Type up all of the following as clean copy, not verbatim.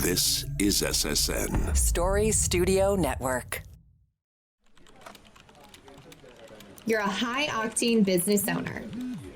This is SSN. Story Studio Network. You're a high-octane business owner.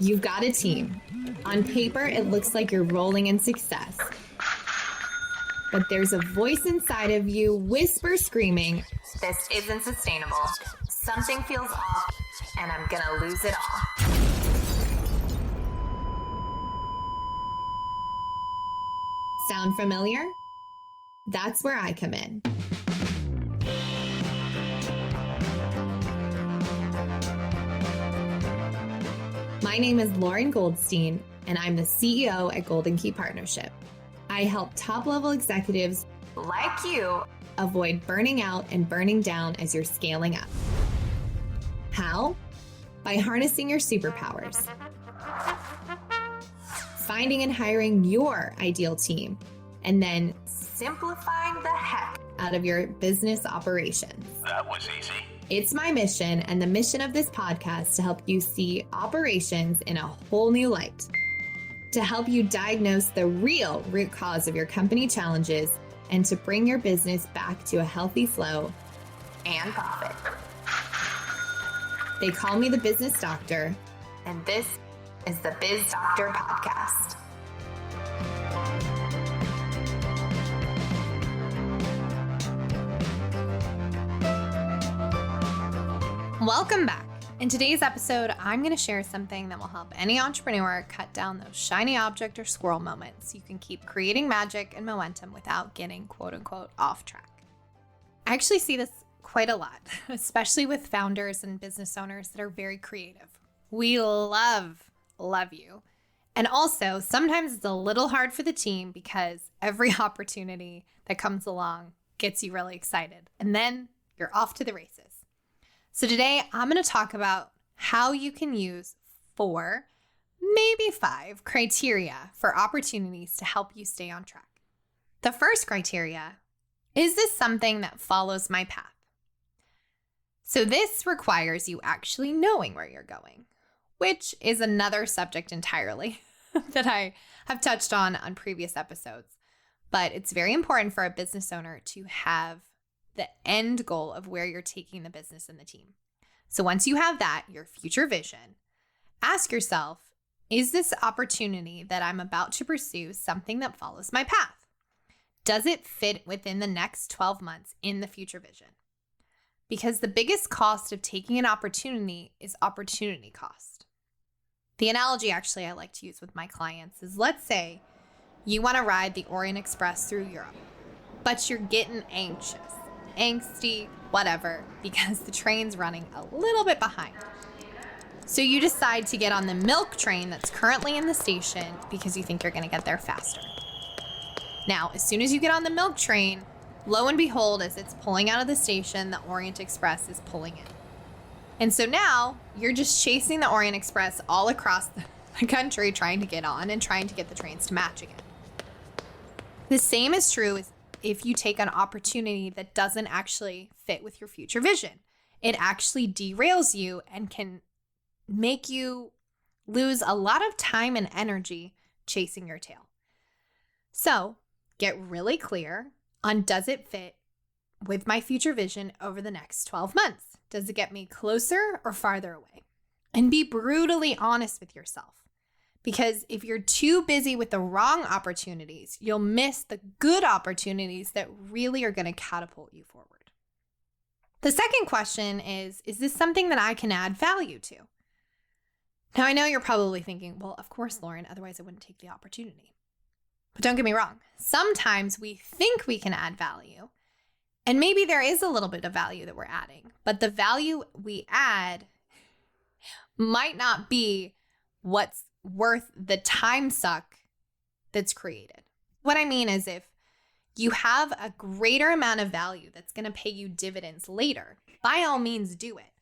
You've got a team. On paper, it looks like you're rolling in success. But there's a voice inside of you, whisper screaming, "This isn't sustainable. Something feels off, and I'm gonna lose it all." Sound familiar? That's where I come in. My name is Lauren Goldstein, and I'm the CEO at Golden Key Partnership. I help top-level executives like you avoid burning out and burning down as you're scaling up. How? By harnessing your superpowers. Finding and hiring your ideal team, and then simplifying the heck out of your business operations. That was easy. It's my mission and the mission of this podcast to help you see operations in a whole new light, to help you diagnose the real root cause of your company challenges, and to bring your business back to a healthy flow and profit. They call me the Business Doctor, and this is the Biz Doctor podcast. Welcome back. In today's episode, I'm going to share something that will help any entrepreneur cut down those shiny object or squirrel moments so you can keep creating magic and momentum without getting quote unquote off track. I actually see this quite a lot, especially with founders and business owners that are very creative. We love you. And also, sometimes it's a little hard for the team because every opportunity that comes along gets you really excited. And then you're off to the races. So today I'm going to talk about how you can use 4, maybe 5 criteria for opportunities to help you stay on track. The first criteria, is this something that follows my path? So this requires you actually knowing where you're going, which is another subject entirely that I have touched on previous episodes. But it's very important for a business owner to have the end goal of where you're taking the business and the team. So once you have that, your future vision, ask yourself, is this opportunity that I'm about to pursue something that follows my path? Does it fit within the next 12 months in the future vision? Because the biggest cost of taking an opportunity is opportunity cost. The analogy actually I like to use with my clients is, let's say you want to ride the Orient Express through Europe, but you're getting anxious, angsty, whatever, because the train's running a little bit behind. So you decide to get on the milk train that's currently in the station because you think you're going to get there faster. Now, as soon as you get on the milk train, lo and behold, as it's pulling out of the station, the Orient Express is pulling in. And so now you're just chasing the Orient Express all across the country, trying to get on and trying to get the trains to match again. The same is true if you take an opportunity that doesn't actually fit with your future vision. It actually derails you and can make you lose a lot of time and energy chasing your tail. So get really clear on, does it fit with my future vision over the next 12 months? Does it get me closer or farther away? And be brutally honest with yourself. Because if you're too busy with the wrong opportunities, you'll miss the good opportunities that really are going to catapult you forward. The second question is this something that I can add value to? Now, I know you're probably thinking, well, of course, Lauren, otherwise I wouldn't take the opportunity. But don't get me wrong. Sometimes we think we can add value, and maybe there is a little bit of value that we're adding, but the value we add might not be what's worth the time suck that's created. What I mean is, if you have a greater amount of value that's going to pay you dividends later, by all means do it.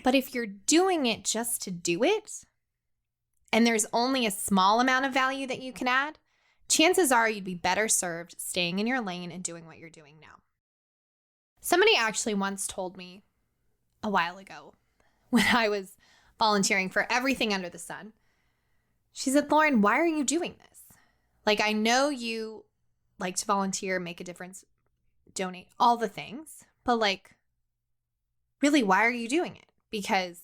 But if you're doing it just to do it, and there's only a small amount of value that you can add, chances are you'd be better served staying in your lane and doing what you're doing now. Somebody actually once told me a while ago, when I was volunteering for everything under the sun, she said, Lauren, why are you doing this? Like, I know you like to volunteer, make a difference, donate, all the things. But like, really, why are you doing it? Because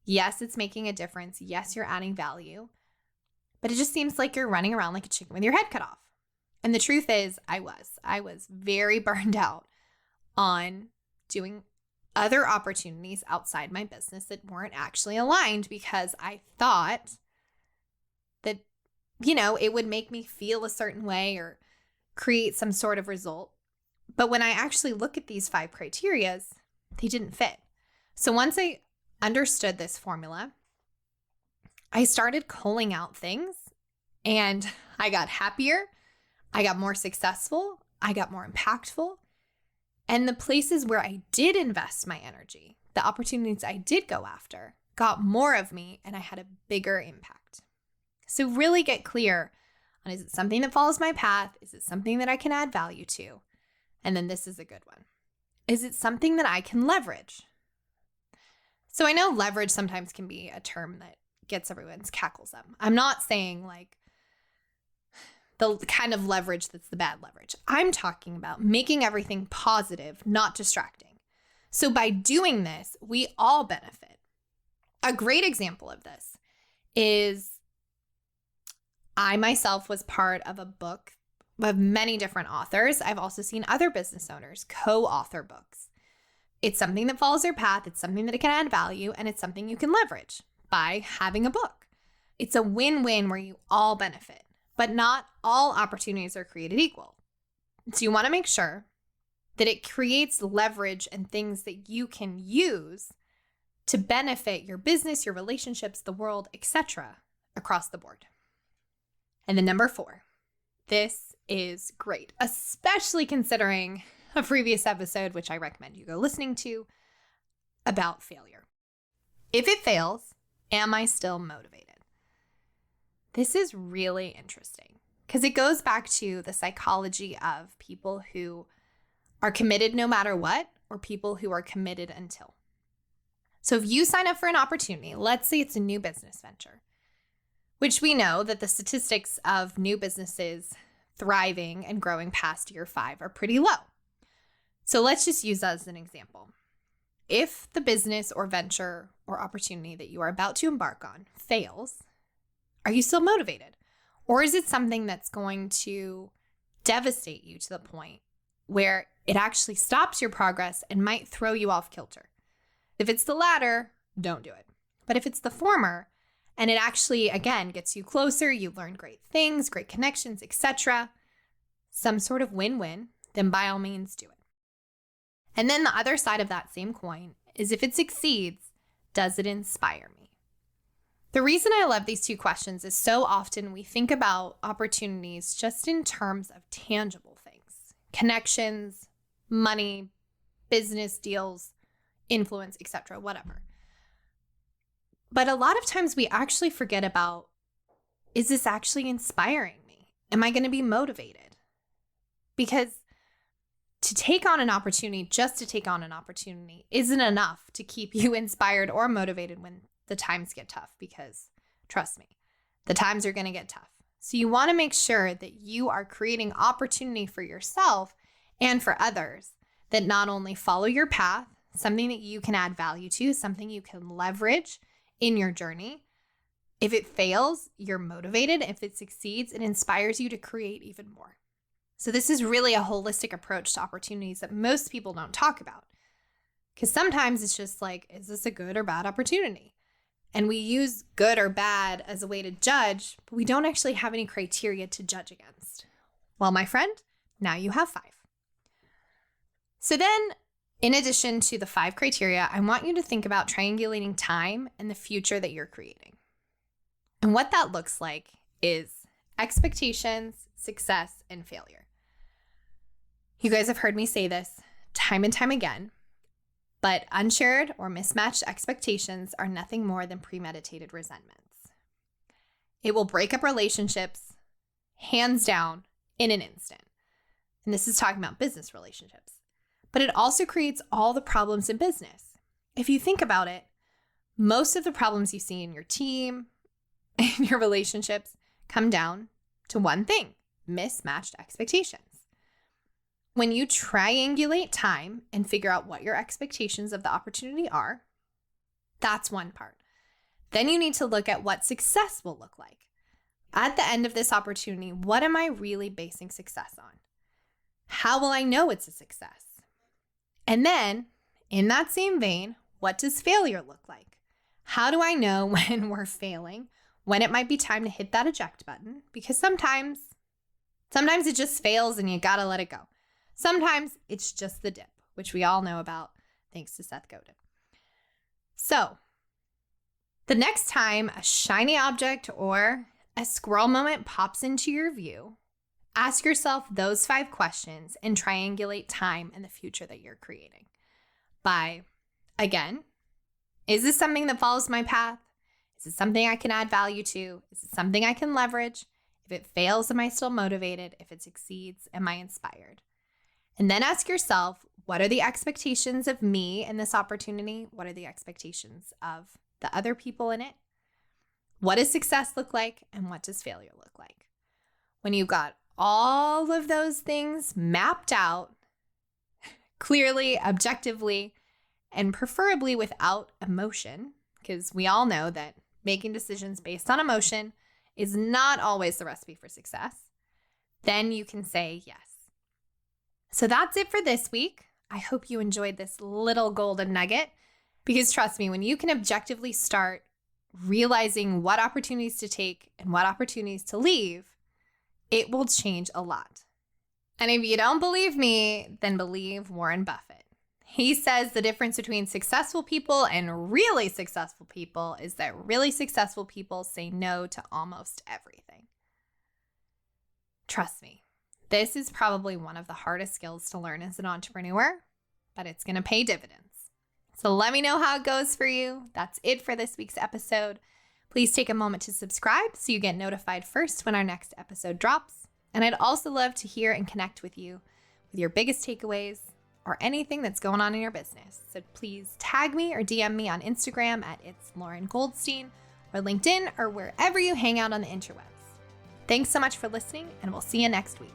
yes, it's making a difference. Yes, you're adding value. But it just seems like you're running around like a chicken with your head cut off. And the truth is, I was very burned out on doing other opportunities outside my business that weren't actually aligned because I thought that, it would make me feel a certain way or create some sort of result. But when I actually look at these 5 criterias, they didn't fit. So once I understood this formula, I started culling out things and I got happier. I got more successful. I got more impactful. And the places where I did invest my energy, the opportunities I did go after, got more of me and I had a bigger impact. So really get clear on, is it something that follows my path? Is it something that I can add value to? And then this is a good one. Is it something that I can leverage? So I know leverage sometimes can be a term that gets everyone's cackles up. I'm not saying like the kind of leverage that's the bad leverage. I'm talking about making everything positive, not distracting. So by doing this, we all benefit. A great example of this is I myself was part of a book of many different authors. I've also seen other business owners co-author books. It's something that follows their path. It's something that can add value, and it's something you can leverage by having a book. It's a win-win where you all benefit, but not all opportunities are created equal. So you want to make sure that it creates leverage and things that you can use to benefit your business, your relationships, the world, etc., across the board. And then number 4, this is great, especially considering a previous episode, which I recommend you go listening to, about failure. If it fails, am I still motivated? This is really interesting because it goes back to the psychology of people who are committed no matter what, or people who are committed until. So if you sign up for an opportunity, let's say it's a new business venture, which we know that the statistics of new businesses thriving and growing past year 5 are pretty low. So let's just use that as an example. If the business or venture or opportunity that you are about to embark on fails, are you still motivated? Or is it something that's going to devastate you to the point where it actually stops your progress and might throw you off kilter? If it's the latter, don't do it. But if it's the former, and it actually, again, gets you closer, you learn great things, great connections, etc., some sort of win-win, then by all means do it. And then the other side of that same coin is if it succeeds, does it inspire me? The reason I love these 2 questions is so often we think about opportunities just in terms of tangible things, connections, money, business deals, influence, etc., whatever. But a lot of times we actually forget about, is this actually inspiring me? Am I going to be motivated? Because to take on an opportunity, just to take on an opportunity, isn't enough to keep you inspired or motivated when the times get tough, because trust me, the times are going to get tough. So you want to make sure that you are creating opportunity for yourself and for others that not only follow your path, something that you can add value to, something you can leverage in your journey. If it fails, you're motivated. If it succeeds, it inspires you to create even more. So this is really a holistic approach to opportunities that most people don't talk about. Because sometimes it's just like, is this a good or bad opportunity? And we use good or bad as a way to judge, but we don't actually have any criteria to judge against. Well, my friend, now you have 5. So then, in addition to the 5 criteria, I want you to think about triangulating time and the future that you're creating. And what that looks like is expectations, success, and failure. You guys have heard me say this time and time again, but unshared or mismatched expectations are nothing more than premeditated resentments. It will break up relationships, hands down, in an instant. And this is talking about business relationships. But it also creates all the problems in business. If you think about it, most of the problems you see in your team and your relationships come down to one thing: mismatched expectations. When you triangulate time and figure out what your expectations of the opportunity are, that's one part. Then you need to look at what success will look like. At the end of this opportunity, what am I really basing success on? How will I know it's a success? And then, in that same vein, what does failure look like? How do I know when we're failing, when it might be time to hit that eject button? Because sometimes it just fails and you gotta let it go. Sometimes it's just the dip, which we all know about thanks to Seth Godin. So, the next time a shiny object or a squirrel moment pops into your view, ask yourself those 5 questions and triangulate time and the future that you're creating. By, again, is this something that follows my path? Is it something I can add value to? Is it something I can leverage? If it fails, am I still motivated? If it succeeds, am I inspired? And then ask yourself, what are the expectations of me in this opportunity? What are the expectations of the other people in it? What does success look like? And what does failure look like? When you've got all of those things mapped out clearly, objectively, and preferably without emotion, because we all know that making decisions based on emotion is not always the recipe for success, then you can say yes. So that's it for this week. I hope you enjoyed this little golden nugget, because trust me, when you can objectively start realizing what opportunities to take and what opportunities to leave, it will change a lot. And if you don't believe me, then believe Warren Buffett. He says the difference between successful people and really successful people is that really successful people say no to almost everything. Trust me, this is probably one of the hardest skills to learn as an entrepreneur, but it's going to pay dividends. So let me know how it goes for you. That's it for this week's episode. Please take a moment to subscribe so you get notified first when our next episode drops. And I'd also love to hear and connect with you with your biggest takeaways or anything that's going on in your business. So please tag me or DM me on Instagram at It's Lauren Goldstein or LinkedIn or wherever you hang out on the interwebs. Thanks so much for listening, and we'll see you next week.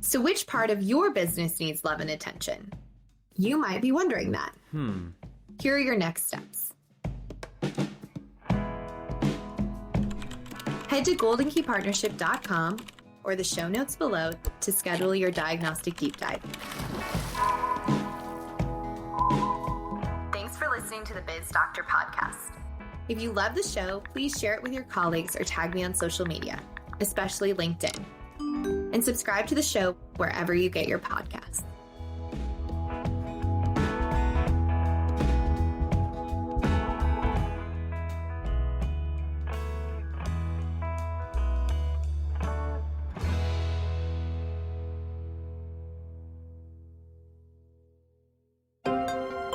So which part of your business needs love and attention? You might be wondering that. Here are your next steps. Head to goldenkeypartnership.com or the show notes below to schedule your diagnostic deep dive. Thanks for listening to the Biz Doctor podcast. If you love the show, please share it with your colleagues or tag me on social media, especially LinkedIn. And subscribe to the show wherever you get your podcasts.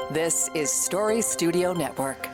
This is Story Studio Network.